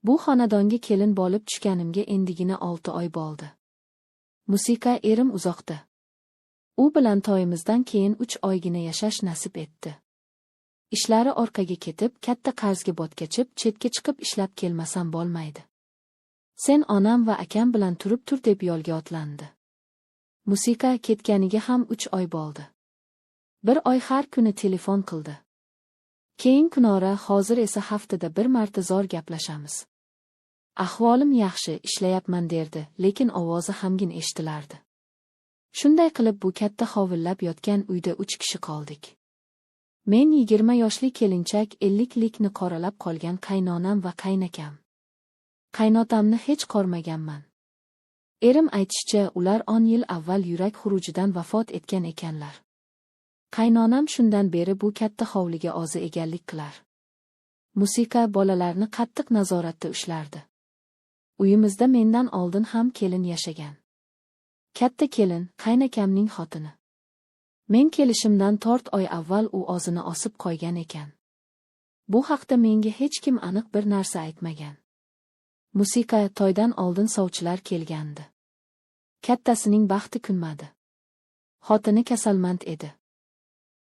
Bu xonadonga kelin bo'lib tushganimga endigina 6 oy bo'ldi. Musiqa erim uzoqda. U bilan to'yimizdan keyin 3 oygina yashash nasib etdi. Ishlari orqaga ketib, katta qarzga botgachib, chetga chiqib ishlab kelmasam bo'lmaydi. Sen onam va akam bilan turib tur deb yo'lga otlandi. Musiqa ketganiga ham 3 oy bo'ldi. Bir oy har kuni telefon qildi. Keyin kunora, hozir esa haftada bir marta zo'r gaplashamiz. Ahvolim yaxshi, ishlayapman derdi, lekin ovozi hamgin eshitilardi. Shunday qilib bu katta hovillab yotgan uyda 3 kishi qoldik. Men 20 yoshli kelinchak, 50likni qoralab qolgan qaynonam va qaynakam. Qaynotamni hech ko'rmaganman. Erim aytishicha, ular 10 yil avval yurak xurujidan vafot etgan ekanlar. Qaynonam shundan beri bu katta hovliga o'zi egallik qilar. Musiqa bolalarni qattiq nazoratda ushlardi. Uyimizda mendan oldin ham kelin yashagan. Katta kelin, qaynakamning xotini. Men kelishimdan 4 oy avval u o'zini osib qo'ygan ekan. Bu haqda menga hech kim aniq bir narsa aytmagan. Musiqa to'ydan oldin sovchilar kelgandi. Kattasining baxti kunmadi. Xotini kasalmand edi.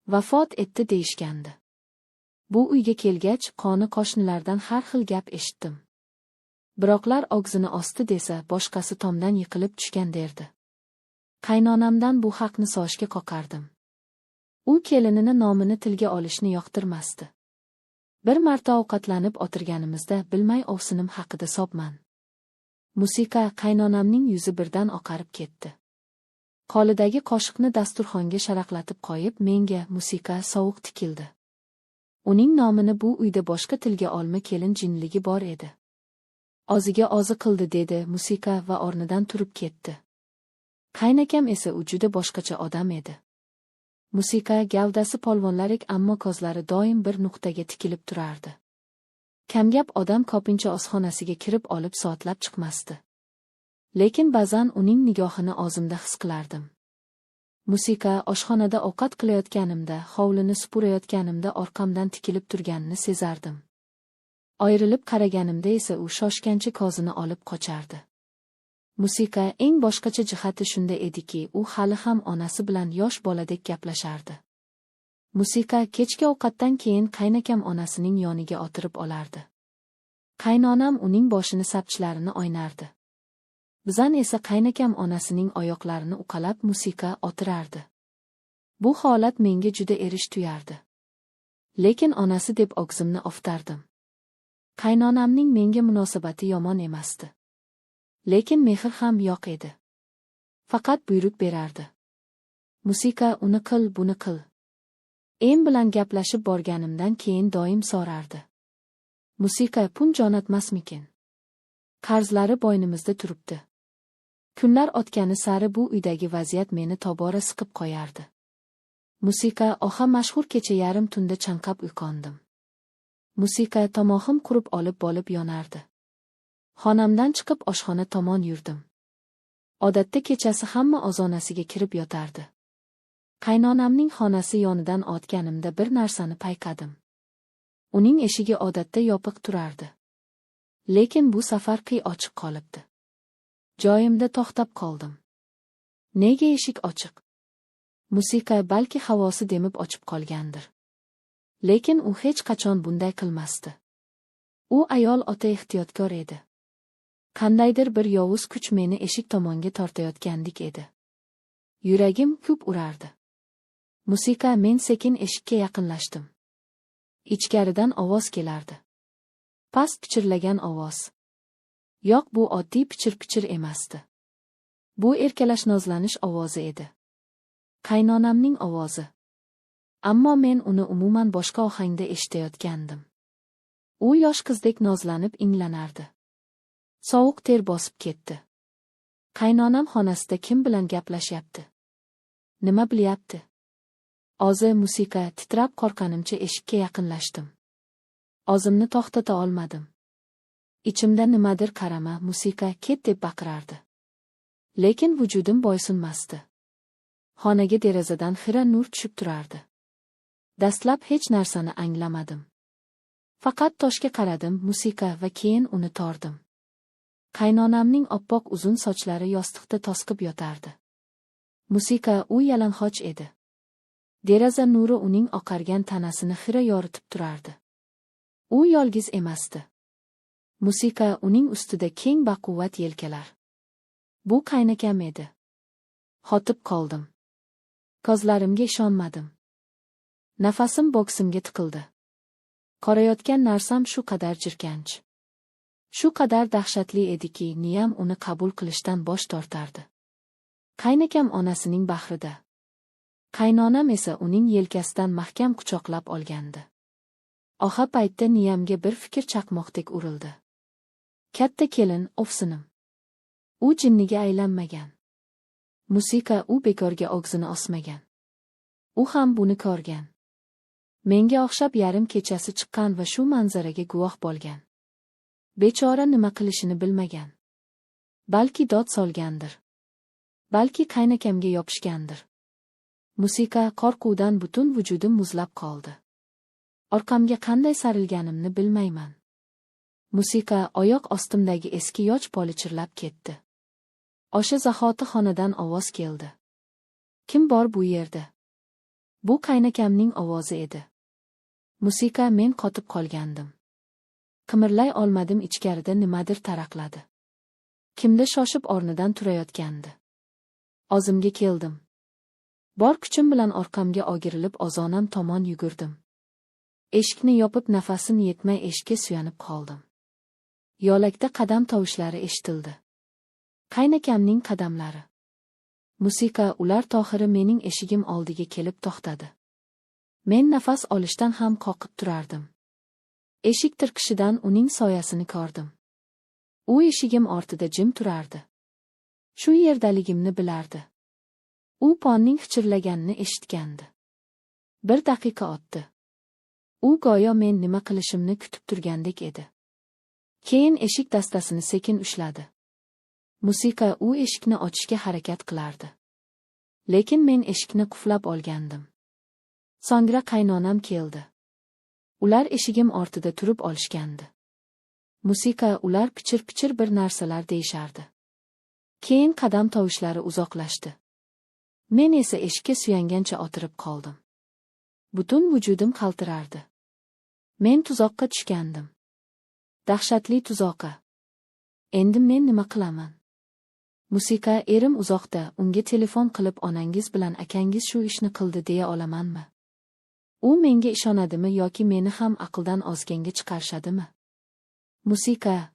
Vafot etdi deyishgandi. Bu uyga kelgach, qoni qo'shnilardan har xil gap eshitdim. Biroqlar og'zini osdi desa, boshqasi tomdan yiqilib tushgan derdi. Qaynonamdan bu haqni so'shga qoqardim. U kelinini nomini tilga olishni yoqtirmasdi. Bir marta ovqatlanib o'tirganimizda bilmay ovsinim haqida sopman. Musiqa qaynonamning yuzi birdan oqarib ketdi. Qo'lidagi qoshiqni dasturxonga sharaqlatib qo'yib, menga Musiqa sovuq tikildi. Uning nomini bu uyda boshqa tilga olma kelin jinligi bor edi. Oziga ozi qildi dedi Musiqa va o'rnidan turib ketdi. Qaynakam esa u juda boshqacha odam edi. Musiqa gavdasi polvonlarik, ammo ko'zlari doim bir nuqtaga tikilib turardi. Kamgap odam ko'pincha oshxonasiga kirib olib soatlab chiqmasdi. Lekin ba'zan uning nigohini o'zimda his qilardim. Musiqa oshxonada ovqat qilayotganimda, hovlini supurayotganimda orqamdan tikilib turganini sezardim. Ayrilib qaraganimda esa u shoshgancha ko'zini olib qochardi. Musiqa eng boshqacha jihati shunda ediki, u hali ham onasi bilan yosh boladek gaplashardi. Musiqa kechki ovqatdan keyin qaynakam onasining yoniga o'tirib olardi. Qaynonam uning boshini sapchlarini o'ynardi. Bizan esa qaynakam onasining oyoqlarini uqalab Musiqa o'tirardi. Bu holat menga juda erish tuyardi. Lekin onasi deb og'zimni oftardim. Qaynonamning menga munosabati yomon emasdi. Lekin mehr ham yo'q edi. Faqat buyruq berardi. Musiqa uni qil, buni qil. Em bilan gaplashib borganimdan keyin doim so'rardi. Musiqa pul jo'natmasmikin? Qarzlari bo'ynimizda turibdi. Kunlar o'tgani sari bu uydagi vaziyat meni tobora siqib qo'yardi. Musiqa oha mashhur kecha yarim tunda chanqab uyg'ondim. Musiqa tomog'im qurib olib yonardi. Xonamdan chiqib oshxona tomon yurdim. Odatda kechasi hamma ozonasiga kirib yotardi. Qaynonamning xonasi yonidan o'tganimda bir narsani payqadim. Uning eshigi odatda yopiq turardi. Lekin bu safar qiy ochiq qolibdi. Joyimda to'xtab qoldim. Nega eshik ochiq? Musiqa balki havosi demib ochib qolgandir. Lekin u hech qachon bunday qilmasdi. U ayol o'ta ehtiyotkor edi. Qandaydir bir yovuz kuch meni eshik tomonga tortayotgandek edi. Yuragim ko'p urardi. Musiqa men sekin eshikka yaqinlashdim. Ichkaridan ovoz kelardi. Past pichirlagan ovoz. Yo'q, bu oddiy pichir-pichir emasdi. Bu erkalash nozlanish ovozi edi. Qaynonamning ovozi. Ammo men uni umuman boshqa ohangda eshitayotgandim. U yosh qizdek nozlanib inglanardi. Sovuq ter bosib ketdi. Qaynonam xonasida kim bilan gaplashyapti? Nima bilyapti? O'zi Musiqa titrab qo'rqanimcha eshikka yaqinlashdim. O'zimni to'xtata olmadim. Ichimda nimadir qarama, Musiqa ket deb baqirardi. Lekin vujudim bo'ysunmasdi. Xonaga derazadan xira nur tushib turardi. Dastlab hech narsani anglamadim. Faqat toshga qaradim, musiqa, va keyin uni tordim. Qaynonamning oppoq uzun sochlari yostiqda to'sqib yotardi. Musiqa, u yalang'och edi. Deraza nuri uning oqargan tanasini xira yoritib turardi. U yolg'iz emasdi. Musiqa, uning ustida keng baquvvat yelkalar. Bu qaynakam edi. Qotib qoldim. Ko'zlarimga ishonmadim. Nafasim boksimga tiqildi. Qorayotgan narsam shu qadar jirkanch, shu qadar dahshatli ediki, niyam uni qabul qilishdan bosh tortardi. Qaynakam onasining bag'rida, qaynonam esa uning yelkasidan mahkam quchoqlab olgandi. Oxa paytda niyamga bir fikr chaqmoqdek urildi. Katta kelin, ofsinim. U jinniga aylanmagan. Musiqa, u bekorga og'zini osmagan. U ham buni ko'rgan. Menga o'xshab yarim kechasi chiqqan va shu manzaraga guvoh bo'lgan. Bechora nima qilishini bilmagan. Balki dod solgandir. Balki qaynakamga yopishgandir. Musiqa, qo'rquvdan butun vujudim muzlab qoldi. Orqamga qanday sarilganimni bilmayman. Musiqa, oyoq ostimdagi eski yoch poli chirlab ketdi. O'sha zahoti xonadan ovoz keldi. Kim bor bu yerda? Bu qaynakamning ovozi edi. Musiqa, men qotib qolgandim. Qimirlay olmadim, ichkarida nimadir taraqladi. Kimdir shoshib o'rnidan turayotgandi. O'zimga keldim. Bor kuchim bilan orqamga o'girilib ozonam tomon yugurdim. Eshikni yopib nafasim yetmay eshikka suyanib qoldim. Yo'lakda qadam tovushlari eshitildi. Qaynakamning qadamlari. Musiqa, ular to'xiri mening eshigim oldiga kelib to'xtadi. Men nafas olishdan ham qoqib turardim. Eshik tirqishidan uning soyasini ko'rdim. U eshigim ortida jim turardi. Shu yerdaligimni bilardi. U ponning xichirlaganini eshitgandi. Bir daqiqa o'tdi. U go'yo men nima qilishimni kutib turgandek edi. Keyin eshik dastasini sekin ushladi. Musiqa, u eshikni ochishga harakat qilardi. Lekin men eshikni qulflab olgandim. So'ngra qaynonam keldi. Ular eshigim ortida turib olishgandi. Musiqa, ular pichir-pichir bir narsalar deyishardi. Keyin qadam tovushlari uzoqlashdi. Men esa eshikka suyangancha o'tirib qoldim. Butun vujudim qaltirardi. Men tuzoqqa tushgandim. Dahshatli tuzoqqa. Endi men nima qilaman? Musiqa, erim uzoqda, unga telefon qilib onangiz bilan akangiz shu ishni qildi deya olamanmi? U menga ishonadimi yoki meni ham aqldan ozganga chiqarishadimi? Musiqa,